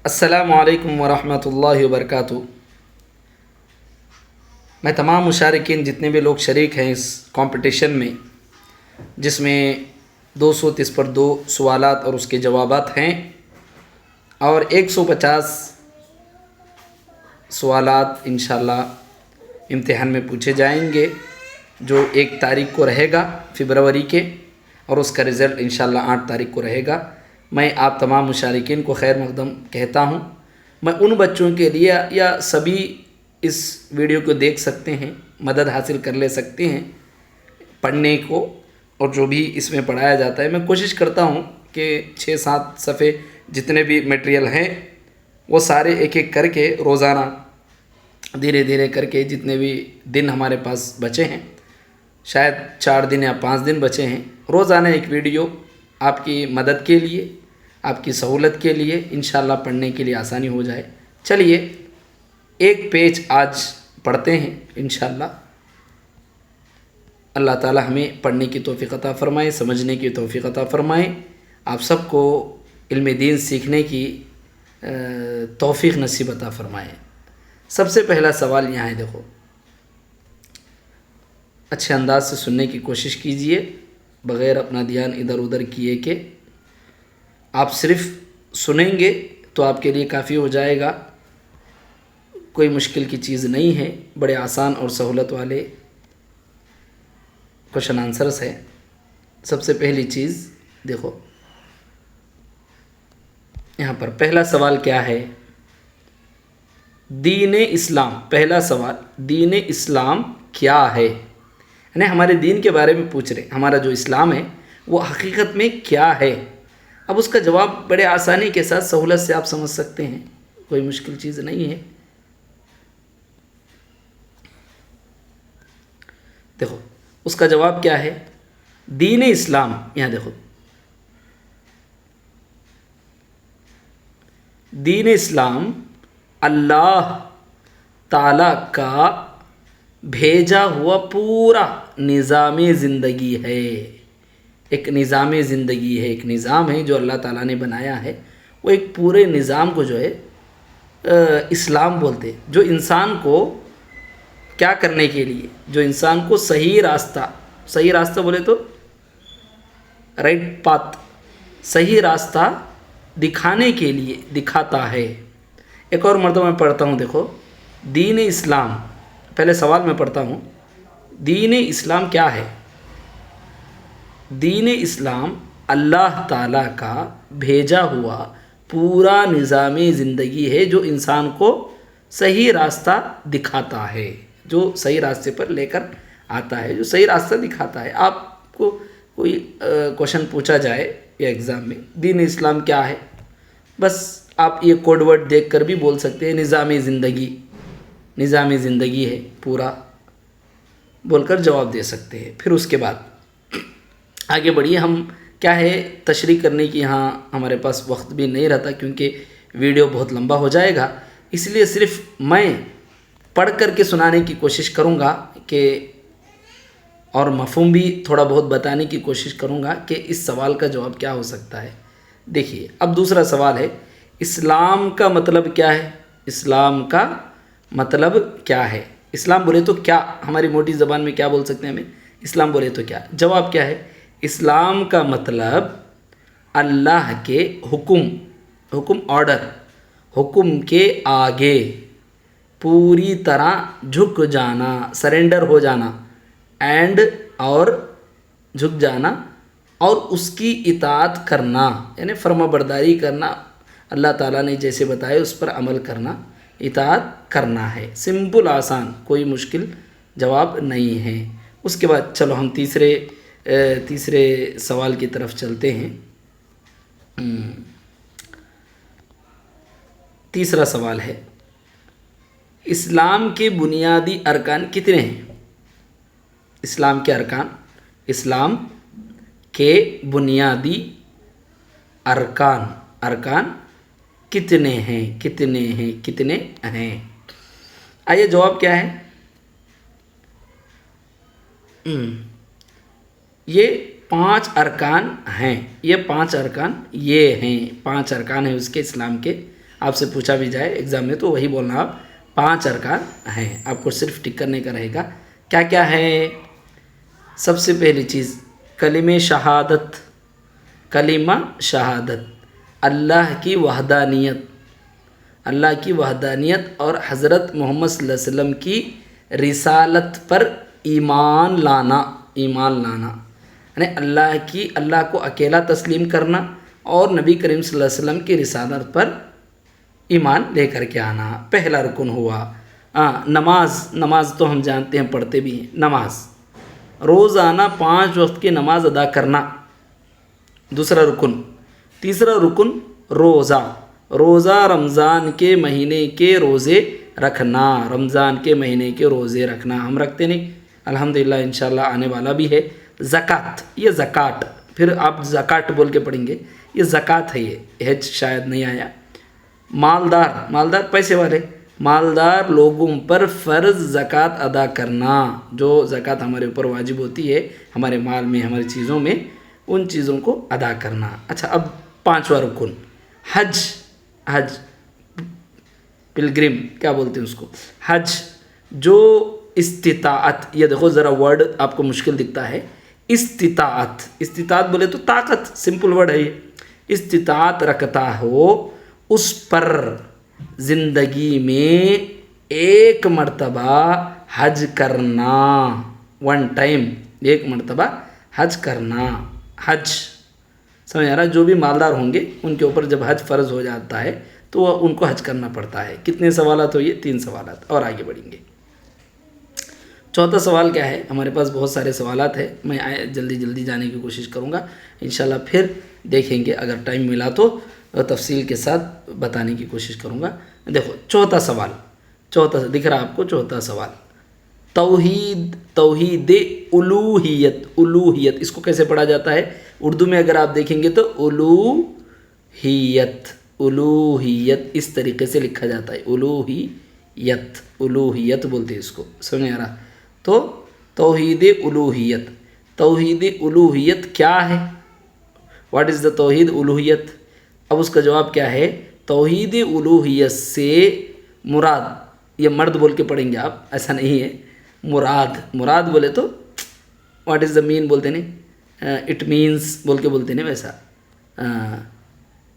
السلام علیکم ورحمۃ اللہ وبرکاتہ۔ میں تمام مشارکین جتنے بھی لوگ شریک ہیں اس کمپٹیشن میں، جس میں 230 پر 2 سوالات اور اس کے جوابات ہیں، اور 150 سوالات انشاءاللہ امتحان میں پوچھے جائیں گے، جو 1 تاریخ کو رہے گا فروری کے، اور اس کا رزلٹ انشاءاللہ 8 تاریخ کو رہے گا۔ میں آپ تمام مشارکین کو خیر مقدم کہتا ہوں۔ میں ان بچوں کے لیے یا سبھی اس ویڈیو کو دیکھ سکتے ہیں، مدد حاصل کر لے سکتے ہیں پڑھنے کو، اور جو بھی اس میں پڑھایا جاتا ہے میں کوشش کرتا ہوں کہ 6-7 صفحے جتنے بھی میٹیریل ہیں وہ سارے ایک ایک کر کے روزانہ دھیرے دھیرے کر کے، جتنے بھی دن ہمارے پاس بچے ہیں، شاید 4 دن یا 5 دن بچے ہیں، روزانہ ایک ویڈیو آپ کی مدد کے لیے، آپ کی سہولت کے لیے، انشاءاللہ پڑھنے کے لیے آسانی ہو جائے۔ چلیے ایک پیج آج پڑھتے ہیں انشاءاللہ۔ اللہ تعالی ہمیں پڑھنے کی توفیق عطا فرمائے، سمجھنے کی توفیق عطا فرمائے، آپ سب کو علم دین سیکھنے کی توفیق نصیب عطا فرمائے۔ سب سے پہلا سوال یہاں ہے، دیکھو اچھے انداز سے سننے کی کوشش کیجئے، بغیر اپنا دھیان ادھر ادھر کیے کہ آپ صرف سنیں گے تو آپ کے لیے کافی ہو جائے گا، کوئی مشکل کی چیز نہیں ہے، بڑے آسان اور سہولت والے کوشچن آنسرس ہے۔ سب سے پہلی چیز دیکھو یہاں پر پہلا سوال کیا ہے؟ دین اسلام۔ پہلا سوال، دین اسلام کیا ہے؟ یعنی ہمارے دین کے بارے میں پوچھ رہے، ہمارا جو اسلام ہے وہ حقیقت میں کیا ہے؟ اب اس کا جواب بڑے آسانی کے ساتھ سہولت سے آپ سمجھ سکتے ہیں، کوئی مشکل چیز نہیں ہے۔ دیکھو اس کا جواب کیا ہے؟ دین اسلام، یہاں دیکھو، دین اسلام اللہ تعالی کا بھیجا ہوا پورا نظام زندگی ہے۔ ایک نظام زندگی ہے، ایک نظام ہے جو اللہ تعالیٰ نے بنایا ہے، وہ ایک پورے نظام کو جو ہے اسلام بولتے ہیں، جو انسان کو کیا کرنے کے لیے، جو انسان کو صحیح راستہ بولے تو رائٹ پاتھ، صحیح راستہ دکھانے کے لیے دکھاتا ہے۔ ایک اور مرتبہ میں پڑھتا ہوں، دیکھو دین اسلام، پہلے سوال میں پڑھتا ہوں، دین اسلام کیا ہے؟ دین اسلام اللہ تعالیٰ کا بھیجا ہوا پورا نظام زندگی ہے، جو انسان کو صحیح راستہ دکھاتا ہے، جو صحیح راستے پر لے کر آتا ہے، جو صحیح راستہ دکھاتا ہے۔ آپ کو کوئی کوشچن پوچھا جائے یا ایگزام میں، دین اسلام کیا ہے، بس آپ یہ کوڈ ورڈ دیکھ کر بھی بول سکتے ہیں نظام زندگی، نظام زندگی ہے پورا بول کر جواب دے سکتے ہیں۔ پھر اس کے بعد آگے بڑھیے، ہم کیا ہے تشریح کرنے کی یہاں ہمارے پاس وقت بھی نہیں رہتا، کیونکہ ویڈیو بہت لمبا ہو جائے گا، اس لیے صرف میں پڑھ کر کے سنانے کی کوشش کروں گا کہ، اور مفہوم بھی تھوڑا بہت بتانے کی کوشش کروں گا کہ اس سوال کا جواب کیا ہو سکتا ہے۔ دیکھیے اب دوسرا سوال ہے، اسلام کا مطلب کیا ہے؟ اسلام کا مطلب کیا ہے؟ اسلام بولے تو کیا، ہماری موٹی زبان میں کیا بول سکتے ہیں ہمیں؟ اسلام بولے تو کیا؟ جواب کیا ہے؟ اسلام کا مطلب اللہ کے حکم آرڈر، حکم کے آگے پوری طرح جھک جانا، سرنڈر ہو جانا، اور جھک جانا، اور اس کی اطاعت کرنا، یعنی فرما برداری کرنا، اللہ تعالیٰ نے جیسے بتائے اس پر عمل کرنا، اطاعت کرنا ہے۔ سمپل آسان، کوئی مشکل جواب نہیں ہے۔ اس کے بعد چلو ہم تیسرے سوال کی طرف چلتے ہیں۔ تیسرا سوال ہے، اسلام کے بنیادی ارکان کتنے ہیں؟ اسلام کے ارکان، اسلام کے بنیادی ارکان کتنے ہیں؟ آئیے جواب کیا ہے؟ یہ 5 ارکان ہیں، یہ 5 ارکان ہیں اس کے، اسلام کے آپ سے پوچھا بھی جائے ایگزام میں تو وہی بولنا آپ 5 ارکان ہیں، آپ کو صرف ٹک کرنے کا رہے گا۔ کیا کیا ہے؟ سب سے پہلی چیز کلمہ شہادت، کلمہ شہادت، اللہ کی وحدانیت، اللہ کی وحدانیت اور حضرت محمد صلی اللہ علیہ وسلم کی رسالت پر ایمان لانا، ایمان لانا یعنی اللہ کو اکیلا تسلیم کرنا اور نبی کریم صلی اللہ علیہ وسلم کی رسالت پر ایمان لے کر کے آنا، پہلا رکن ہوا۔ نماز تو ہم جانتے ہیں، پڑھتے بھی ہیں، نماز روزانہ 5 وقت کی نماز ادا کرنا، دوسرا رکن۔ تیسرا رکن روزہ رمضان کے مہینے کے روزے رکھنا، رمضان کے مہینے کے روزے رکھنا، ہم رکھتے نہیں الحمدللہ، انشاءاللہ آنے والا بھی ہے۔ زکوٰۃ، یہ زکوٰۃ، پھر آپ زکوٰۃ بول کے پڑھیں گے، یہ زکوٰۃ ہے، یہ حج شاید نہیں آیا۔ مالدار پیسے والے، مالدار لوگوں پر فرض زکوٰۃ ادا کرنا، جو زکوٰۃ ہمارے اوپر واجب ہوتی ہے ہمارے مال میں، ہماری چیزوں میں، ان چیزوں کو ادا کرنا۔ اچھا، اب 5واں رکن حج، پلگرم کیا بولتے ہیں اس کو، حج جو استطاعت، یہ دیکھو ذرا ورڈ آپ کو مشکل دکھتا ہے، استطاعت بولے تو طاقت، سمپل ورڈ ہے یہ، استطاعت رکھتا ہو اس پر زندگی میں ایک مرتبہ حج کرنا، 1 ٹائم، ایک مرتبہ حج کرنا۔ حج سمجھ آ رہا؟ جو بھی مالدار ہوں گے ان کے اوپر جب حج فرض ہو جاتا ہے تو ان کو حج کرنا پڑتا ہے۔ کتنے سوالات ہوئے؟ 3 سوالات، اور آگے بڑھیں گے۔ چوتھا سوال کیا ہے؟ ہمارے پاس بہت سارے سوالات ہیں، میں جلدی جانے کی کوشش کروں گا انشاءاللہ، پھر دیکھیں گے اگر ٹائم ملا تو تفصیل کے ساتھ بتانے کی کوشش کروں گا۔ دیکھو چوتھا سوال، دکھ رہا آپ کو چوتھا سوال، توحید الوہیت، اس کو کیسے پڑھا جاتا ہے؟ اردو میں اگر آپ دیکھیں گے تو الوہیت اس طریقے سے لکھا جاتا ہے، الوہیت بولتے ہیں اس کو، سمجھ آ رہا؟ تو توحید الوہیت کیا ہے؟ واٹ از دا توحید الوہیت؟ اب اس کا جواب کیا ہے؟ توحید الوہیت سے مراد، یہ مرد بول کے پڑھیں گے آپ، ایسا نہیں ہے، مراد بولے تو واٹ از دا مین بولتے نہیں، اٹ مینس بول کے بولتے نہیں، ویسا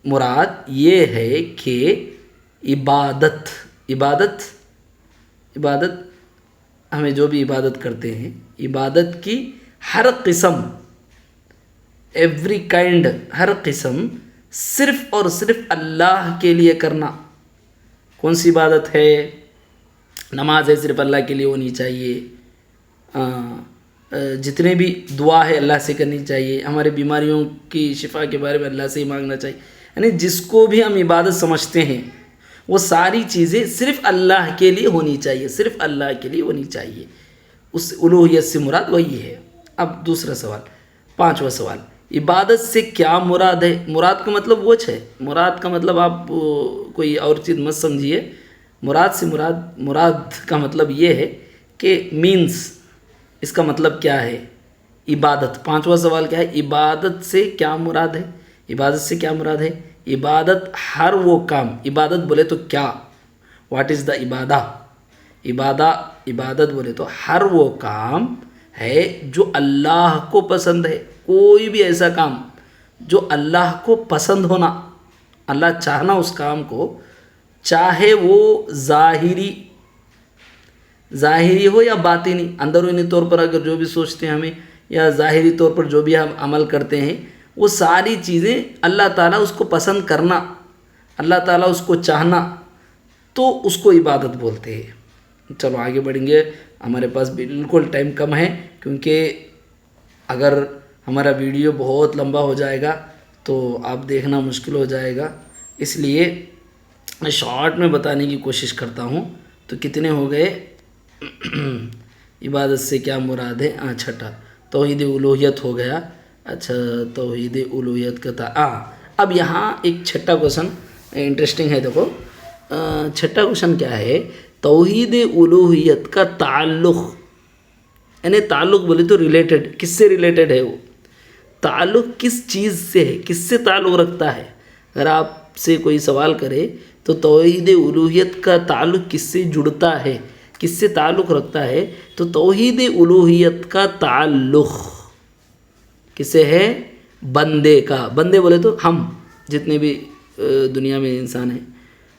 مراد یہ ہے کہ عبادت ہمیں جو بھی عبادت کرتے ہیں، عبادت کی ہر قسم، ایوری کائنڈ، ہر قسم صرف اور صرف اللہ کے لیے کرنا۔ کون سی عبادت ہے؟ نماز ہے، صرف اللہ کے لیے ہونی چاہیے، جتنے بھی دعا ہے اللہ سے کرنی چاہیے، ہمارے بیماریوں کی شفا کے بارے میں اللہ سے ہی مانگنا چاہیے، یعنی جس کو بھی ہم عبادت سمجھتے ہیں وہ ساری چیزیں صرف اللہ کے لیے ہونی چاہیے، صرف اللہ کے لیے ہونی چاہیے، اس الوہیت سے مراد وہی ہے۔ اب دوسرا سوال، 5واں سوال، عبادت سے کیا مراد ہے؟ مراد کا مطلب وجہ ہے، مراد کا مطلب آپ کوئی اور چیز مت سمجھیے، مراد کا مطلب یہ ہے کہ مینس، اس کا مطلب کیا ہے؟ عبادت، 5واں سوال کیا ہے؟ عبادت سے کیا مراد ہے؟ عبادت سے کیا مراد ہے؟ عبادت ہر وہ کام، عبادت بولے تو کیا، واٹ از دا عبادت بولے تو ہر وہ کام ہے جو اللہ کو پسند ہے، کوئی بھی ایسا کام جو اللہ کو پسند ہونا، اللہ چاہنا اس کام کو، چاہے وہ ظاہری ہو یا باطنی، اندرونی طور پر اگر جو بھی سوچتے ہیں ہمیں، یا ظاہری طور پر جو بھی ہم عمل کرتے ہیں، وہ ساری چیزیں اللہ تعالیٰ اس کو پسند کرنا، اللہ تعالیٰ اس کو چاہنا، تو اس کو عبادت بولتے ہیں۔ چلو آگے بڑھیں گے، ہمارے پاس بالکل ٹائم کم ہے، کیونکہ اگر ہمارا ویڈیو بہت لمبا ہو جائے گا تو آپ دیکھنا مشکل ہو جائے گا، اس لیے میں شارٹ میں بتانے کی کوشش کرتا ہوں۔ تو کتنے ہو گئے؟ عبادت سے کیا مراد ہے؟ چھٹا توحید الوہیت ہو گیا۔ اچھا، توحید الوہیت کا تھا۔ اب یہاں ایک چھٹا کوشچن انٹرسٹنگ ہے، دیکھو چھٹا کوشچن کیا ہے؟ توحید الوہیت کا تعلق، یعنی تعلق بولے تو ریلیٹڈ، کس سے ریلیٹڈ ہے وہ؟ تعلق کس چیز سے ہے، کس سے تعلق رکھتا ہے؟ اگر آپ سے کوئی سوال کرے تو توحید الوہیت کا تعلق کس سے جڑتا ہے، کس سے تعلق رکھتا ہے، تو توحید الوہیت کا تعلق کس سے ہے؟ بندے کا. بندے بولے تو ہم جتنے بھی دنیا میں انسان ہیں،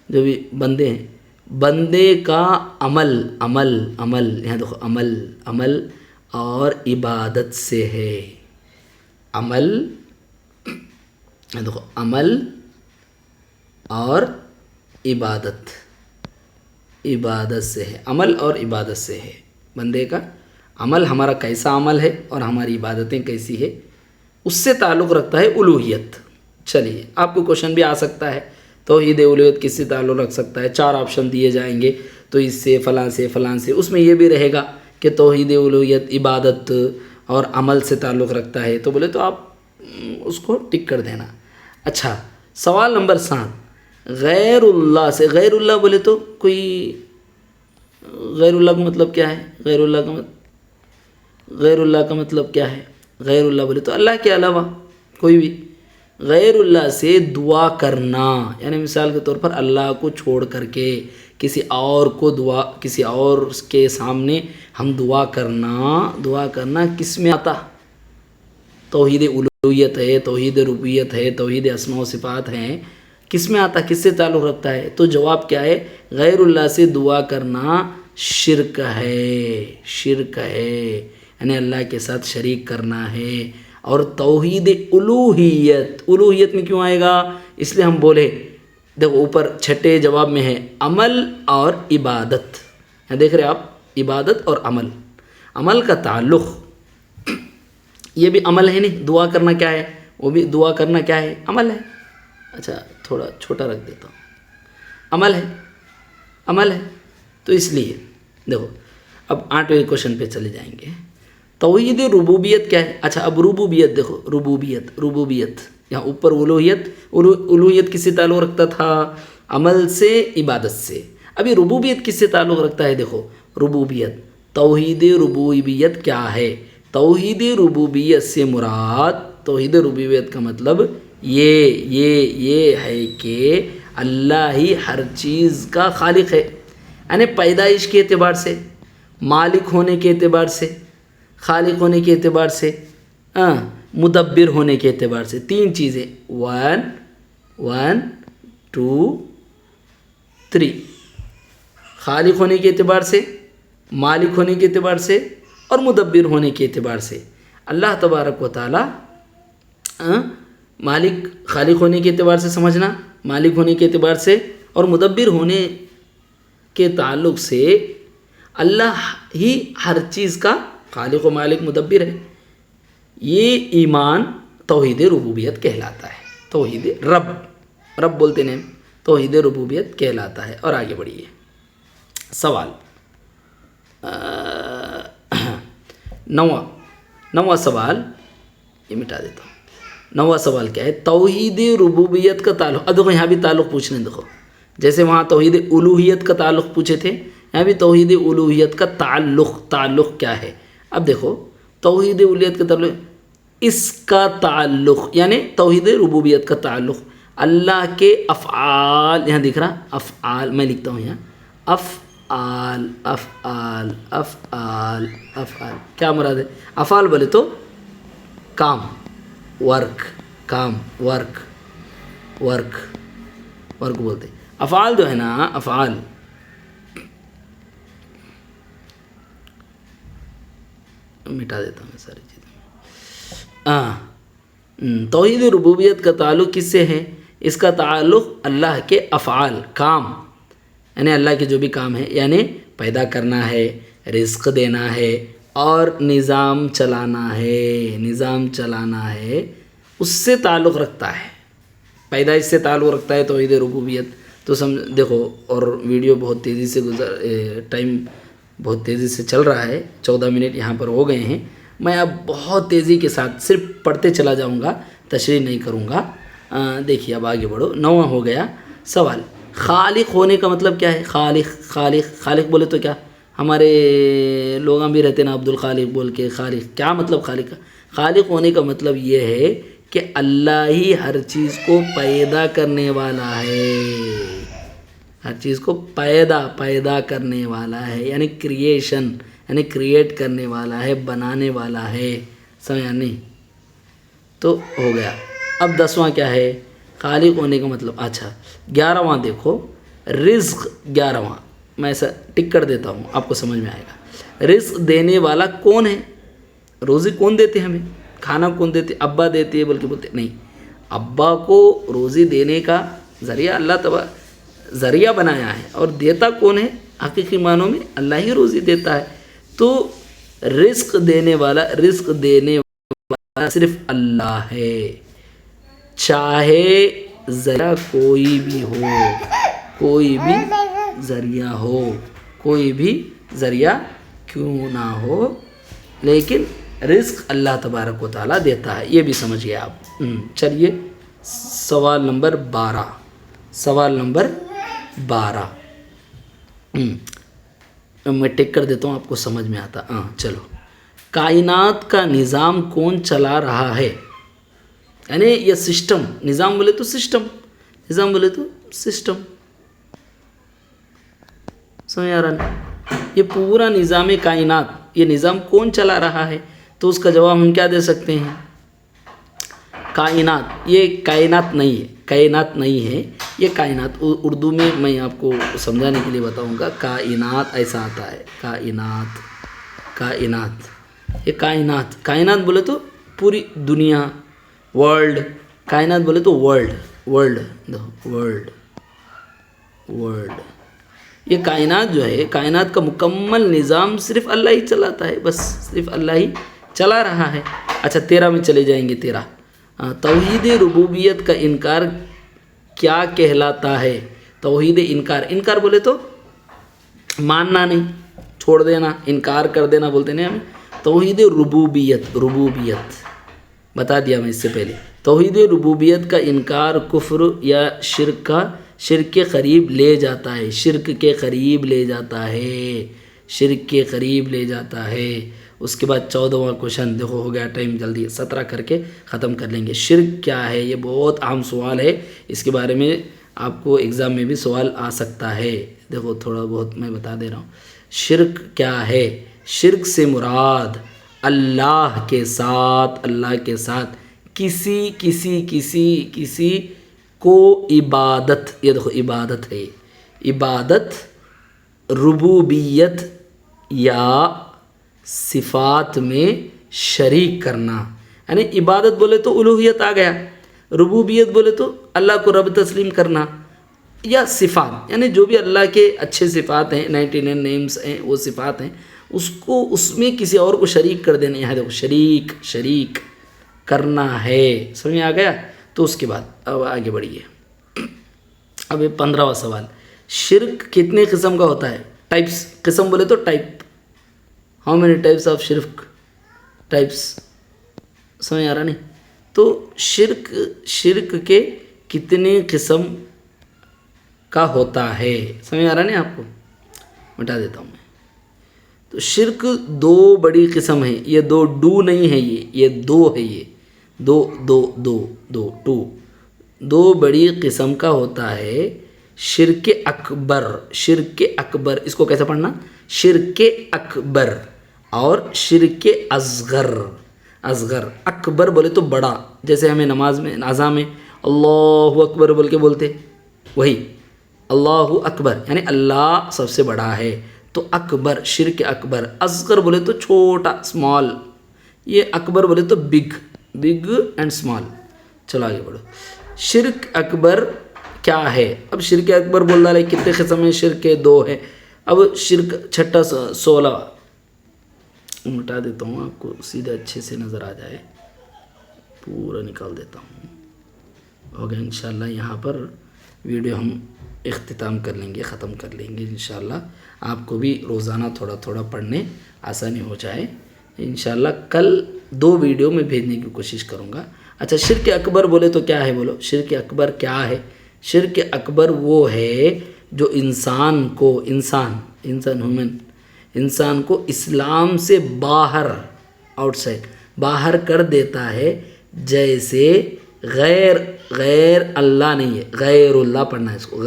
جو بھی بندے ہیں، بندے کا عمل یہاں دیکھو، عمل اور عبادت سے ہے. عمل دیکھو، عمل اور عبادت سے ہے. عمل اور عبادت سے ہے. بندے کا عمل ہمارا کیسا عمل ہے اور ہماری عبادتیں کیسی ہے، اس سے تعلق رکھتا ہے الوہیت. چلیے آپ کو کوشچن بھی آ سکتا ہے، توحید الوہیت کس سے تعلق رکھ سکتا ہے؟ 4 آپشن دیے جائیں گے، تو اس سے فلاں سے فلاں سے. اس میں یہ بھی رہے گا کہ توحید الوہیت عبادت اور عمل سے تعلق رکھتا ہے، تو بولے تو آپ اس کو ٹک کر دینا. اچھا، سوال نمبر 7، غیر اللہ سے. غیر اللہ بولے تو کوئی غیر اللہ کا مطلب کیا ہے؟ غیر اللہ کا مطلب کیا ہے؟ غیر اللہ بولے تو اللہ کے علاوہ کوئی بھی. غیر اللہ سے دعا کرنا، یعنی مثال کے طور پر اللہ کو چھوڑ کر کے کسی اور کے سامنے ہم دعا کرنا کس میں آتا؟ توحید الوہیت ہے، توحید ربوبیت ہے، توحید اسماء و صفات ہیں. کس میں آتا، کس سے تعلق رکھتا ہے؟ تو جواب کیا ہے؟ غیر اللہ سے دعا کرنا شرک ہے، یعنی اللہ کے ساتھ شریک کرنا ہے. اور توحید الوہیت میں کیوں آئے گا؟ اس لیے ہم بولے، دیکھو اوپر چھٹے جواب میں ہے عمل اور عبادت. دیکھ رہے آپ، عبادت اور عمل کا تعلق، یہ بھی عمل ہے. نہیں، دعا کرنا کیا ہے؟ وہ بھی دعا کرنا کیا ہے؟ عمل ہے. اچھا تھوڑا چھوٹا رکھ دیتا ہوں، عمل ہے. تو اس لیے دیکھو، اب 8ویں کوشچن پہ چلے جائیں گے. توحید ربوبیت کیا ہے؟ اچھا اب ربوبیت دیکھو، ربوبیت یہاں اوپر الوہیت کس سے تعلق رکھتا تھا؟ عمل سے، عبادت سے. ابھی ربوبیت کس سے تعلق رکھتا ہے؟ دیکھو ربوبیت، توحید ربوبیت کیا ہے؟ توحید ربوبیت سے مراد، توحید ربوبیت کا مطلب یہ ہے کہ اللہ ہی ہر چیز کا خالق ہے، یعنی پیدائش کے اعتبار سے، مالک ہونے کے اعتبار سے، خالق ہونے کے اعتبار سے، مدبر ہونے کے اعتبار سے. 3 چیزیں، 1 2 3، خالق ہونے کے اعتبار سے، مالک ہونے کے اعتبار سے اور مدبر ہونے کے اعتبار سے. اللہ تبارک و تعالی خالق ہونے کے اعتبار سے سمجھنا، مالک ہونے کے اعتبار سے اور مدبر ہونے کے تعلق سے اللہ ہی ہر چیز کا خالق و مالک مدبر ہے. یہ ایمان توحید ربوبیت کہلاتا ہے. توحید رب بولتے ہیں، توحید ربوبیت کہلاتا ہے. اور آگے بڑھیے. سوال 9واں سوال، یہ مٹا دیتا ہوں. 9واں سوال کیا ہے؟ توحید ربوبیت کا تعلق. اب دیکھو یہاں بھی تعلق پوچھنے، دیکھو جیسے وہاں توحید الوہیت کا تعلق پوچھے تھے، یہاں بھی توحید الوہیت کا تعلق کیا ہے؟ اب دیکھو توحید الوہیت کا تعلق، اس کا تعلق یعنی توحید ربوبیت کا تعلق اللہ کے افعال. یہاں دکھ رہا افعال، میں لکھتا ہوں یہاں افعال. کیا مراد ہے؟ افعال بولے تو کام، ورک بولتے. افعال جو ہے نا، افعال مٹا دیتا ہوں ساری چیزیں. توحید ربوبیت کا تعلق کس سے ہے؟ اس کا تعلق اللہ کے افعال، کام، یعنی اللہ کے جو بھی کام ہے، یعنی پیدا کرنا ہے، رزق دینا ہے اور نظام چلانا ہے، اس سے تعلق رکھتا ہے. پیدائش سے تعلق رکھتا ہے توحید ربوبیت. تو دیکھو، اور ویڈیو بہت تیزی سے ٹائم بہت تیزی سے چل رہا ہے، 14 منٹ یہاں پر ہو گئے ہیں. میں اب بہت تیزی کے ساتھ صرف پڑھتے چلا جاؤں گا، تشریح نہیں کروں گا. دیکھیے اب آگے بڑھو. 9واں ہو گیا سوال. خالق ہونے کا مطلب کیا ہے؟ خالق بولے تو کیا، ہمارے لوگاں بھی رہتے نا عبد الخالق بول کے. خالق کیا مطلب؟ خالق ہونے کا مطلب یہ ہے کہ اللہ ہی ہر چیز کو پیدا کرنے والا ہے، ہر چیز کو پیدا کرنے والا ہے، یعنی کریشن، یعنی کریٹ کرنے والا ہے، بنانے والا ہے، سمجھا نہیں؟ تو ہو گیا۔ اب 10واں کیا ہے؟ خالق ہونے کا مطلب۔ اچھا 11واں دیکھو، رزق 11واں، میں ایسا ٹک کر دیتا ہوں، آپ کو سمجھ میں آئے گا۔ رزق دینے والا کون ہے؟ روزی کون دیتے ہمیں؟ کھانا کون دیتے؟ ابا دیتے، بلکہ بولتے نہیں، ابا کو روزی دینے کا ذریعہ اللہ ذریعہ بنایا ہے، اور دیتا کون ہے؟ حقیقی معنوں میں اللہ ہی روزی دیتا ہے۔ تو رزق دینے والا صرف اللہ ہے، چاہے ذریعہ کوئی بھی ذریعہ کیوں نہ ہو، لیکن رزق اللہ تبارک و تعالیٰ دیتا ہے، یہ بھی سمجھیے آپ۔ چلیے سوال نمبر 12 میں ٹک کر دیتا ہوں، آپ کو سمجھ میں آتا۔ چلو، کائنات کا نظام کون چلا رہا ہے؟ یعنی یہ سسٹم، نظام بولے تو سسٹم، سمجھ آ رہا نہیں؟ یہ پورا نظام کائنات، یہ نظام کون چلا رہا ہے؟ تو اس کا جواب ہم کیا دے سکتے ہیں؟ کائنات، یہ کائنات نہیں ہے، یہ کائنات اردو میں میں آپ کو سمجھانے کے لیے بتاؤں گا۔ کائنات ایسا آتا ہے، کائنات، یہ کائنات بولے تو پوری دنیا، ورلڈ، کائنات بولے تو ورلڈ، یہ کائنات جو ہے، کائنات کا مکمل نظام صرف اللہ ہی چلاتا ہے، بس صرف اللہ ہی چلا رہا ہے۔ اچھا 13 میں چلے جائیں گے۔ 13 توحید ربوبیت کا انکار کیا کہلاتا ہے؟ توحید انکار بولے تو ماننا نہیں، چھوڑ دینا، انکار کر دینا بولتے ہیں ہمیں۔ توحید ربوبیت بتا دیا میں اس سے پہلے۔ توحید ربوبیت کا انکار کفر یا شرک کے قریب لے جاتا ہے، شرک کے قریب لے جاتا ہے۔ اس کے بعد 14واں کوشچن دیکھو، ہو گیا ٹائم، جلدی 17 کر کے ختم کر لیں گے۔ شرک کیا ہے؟ یہ بہت اہم سوال ہے، اس کے بارے میں آپ کو ایگزام میں بھی سوال آ سکتا ہے۔ دیکھو تھوڑا بہت میں بتا دے رہا ہوں۔ شرک کیا ہے؟ شرک سے مراد اللہ کے ساتھ کسی کو عبادت، یہ دیکھو عبادت ہے، عبادت ربوبیت یا صفات میں شریک کرنا، یعنی عبادت بولے تو الوہیت آ گیا، ربوبیت بولے تو اللہ کو رب تسلیم کرنا، یا صفات یعنی جو بھی اللہ کے اچھے صفات ہیں، 99 نیمز ہیں، وہ صفات ہیں، اس میں کسی اور کو شریک کر دینا۔ یہاں دیکھو شریک کرنا ہے، سمجھ میں آ گیا؟ تو اس کے بعد اب آگے بڑھیے۔ اب یہ 15واں سوال، شرک کتنے قسم کا ہوتا ہے؟ ٹائپس، قسم بولے تو type, how many types of types, سمجھ آ رہا نہیں؟ تو شرک کے کتنے قسم کا ہوتا ہے، سمجھ آ رہا نہیں آپ کو؟ مٹا دیتا ہوں میں۔ تو شرک 2 بڑی قسم ہے، یہ 2 ڈو نہیں ہے، یہ 2 ہے، یہ 2 بڑی قسم کا ہوتا ہے۔ شرک اکبر، اس کو کیسے پڑھنا؟ شرک اکبر اور شرک اصغر۔ اکبر بولے تو بڑا، جیسے ہمیں نماز میں اذان میں اللہ اکبر بول کے بولتے، وہی اللہ اکبر یعنی اللہ سب سے بڑا ہے، تو اکبر، شرک اکبر۔ اصغر بولے تو چھوٹا، اسمال، یہ اکبر بولے تو بگ اینڈ اسمال۔ چلو آگے بڑھو۔ شرک اکبر کیا ہے؟ اب شرک اکبر بول رہا ہے کتنے قسم ہیں؟ شرک 2 ہے۔ اب شرک چھٹا 16 مٹا دیتا ہوں، آپ کو سیدھا اچھے سے نظر آ جائے، پورا نکال دیتا ہوں۔ ہو گیا انشاءاللہ، یہاں پر ویڈیو ہم اختتام کر لیں گے، ختم کر لیں گے انشاءاللہ۔ آپ کو بھی روزانہ تھوڑا تھوڑا پڑھنے آسانی ہو جائے انشاءاللہ۔ کل 2 ویڈیو میں بھیجنے کی کوشش کروں گا۔ اچھا شرک اکبر بولے تو کیا ہے؟ بولو شرک اکبر کیا ہے؟ شرک اکبر وہ ہے جو انسان کو اسلام سے باہر، آؤٹ سائڈ، باہر کر دیتا ہے، جیسے غیر اللہ نہیں ہے، غیر اللہ پڑھنا ہے اس کو،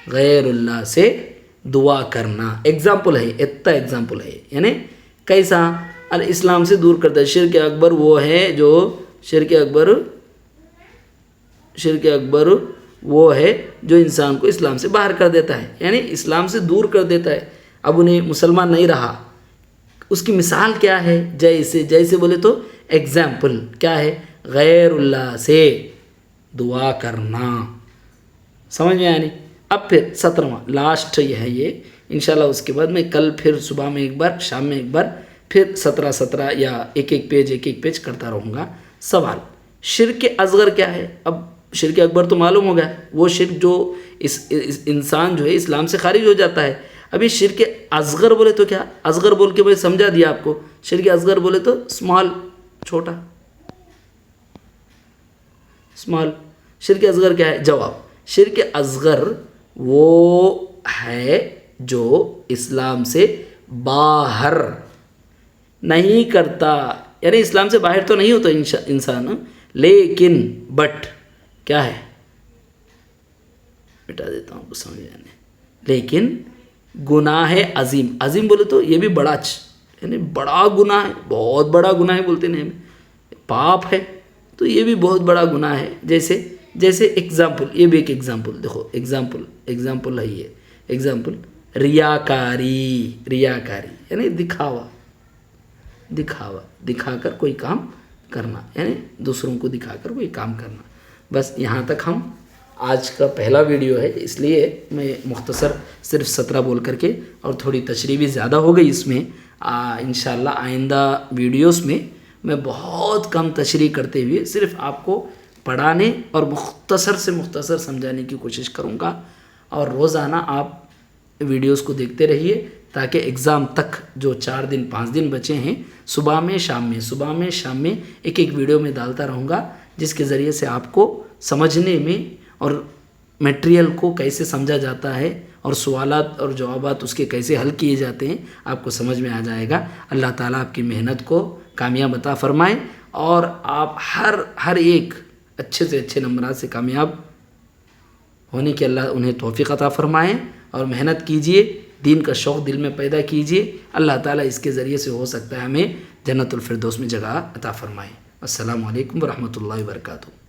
غیر اللہ سے دعا کرنا. ایگزامپل ہے، اتنا ایگزامپل ہے. یعنی کیسا؟ الاسلام سے دور کرتا ہے. شرک اکبر وہ ہے جو شرک اکبر وہ ہے جو انسان کو اسلام سے باہر کر دیتا ہے، یعنی اسلام سے دور کر دیتا ہے. اب انہیں مسلمان نہیں رہا. اس کی مثال کیا ہے؟ جیسے بولے تو ایگزامپل کیا ہے؟ غیر اللہ سے دعا کرنا. سمجھ میں آنی؟ اب پھر 17واں لاسٹ یہ ہے. یہ انشاءاللہ اس کے بعد میں کل پھر صبح میں ایک بار، شام میں ایک بار، پھر 17 یا ایک پیج کرتا رہوں گا. سوال: شرک اصغر کیا ہے؟ اب شرک اکبر تو معلوم ہو گیا، وہ شرک جو اس انسان جو ہے اسلام سے خارج ہو جاتا ہے. ابھی شرک اصغر بولے تو کیا؟ اصغر بول کے میں سمجھا دیا آپ کو. شرک اصغر بولے تو اسمال، چھوٹا، اسمال. شرک اصغر کیا ہے؟ جواب: شرک اصغر وہ ہے جو اسلام سے باہر نہیں کرتا، یعنی اسلام سے باہر تو نہیں ہوتا انسان، لیکن بٹ کیا ہے؟ مٹا دیتا ہوں آپ کو سمجھ آنے. لیکن گناہ عظیم بولے تو یہ بھی بڑا، یعنی بڑا گناہ ہے، بہت بڑا گناہ ہے بولتے ہیں، پاپ ہے تو یہ بھی بہت بڑا گناہ ہے. جیسے ایگزامپل، یہ بھی ایک ایگزامپل دیکھو. ایگزامپل ہے یہ. ایگزامپل: ریاکاری یعنی دکھا کر کوئی کام کرنا، یعنی دوسروں کو دکھا کر کوئی کام کرنا. بس یہاں تک ہم آج کا پہلا ویڈیو ہے، اس لیے میں مختصر صرف 17 بول کر کے، اور تھوڑی تشریح بھی زیادہ ہو گئی اس میں. انشاءاللہ آئندہ ویڈیوز میں میں بہت کم تشریح کرتے ہوئے صرف آپ کو پڑھانے اور مختصر سے مختصر سمجھانے کی کوشش کروں گا. اور روزانہ آپ ویڈیوز کو دیکھتے رہیے تاکہ ایگزام تک جو 4 دن 5 دن بچے ہیں، صبح میں شام میں ایک ویڈیو میں ڈالتا رہوں گا، جس کے ذریعے سے آپ کو سمجھنے میں اور میٹیریل کو کیسے سمجھا جاتا ہے اور سوالات اور جوابات اس کے کیسے حل کیے جاتے ہیں آپ کو سمجھ میں آ جائے گا. اللہ تعالیٰ آپ کی محنت کو کامیاب عطا فرمائے اور آپ ہر ایک اچھے سے اچھے نمبرات سے کامیاب ہونے کی اللہ انہیں توفیق عطا فرمائے. اور محنت کیجئے، دین کا شوق دل میں پیدا کیجئے. اللہ تعالیٰ اس کے ذریعے سے ہو سکتا ہے ہمیں جنت الفردوس میں جگہ عطا فرمائے. السلام علیکم ورحمۃ اللہ وبرکاتہ.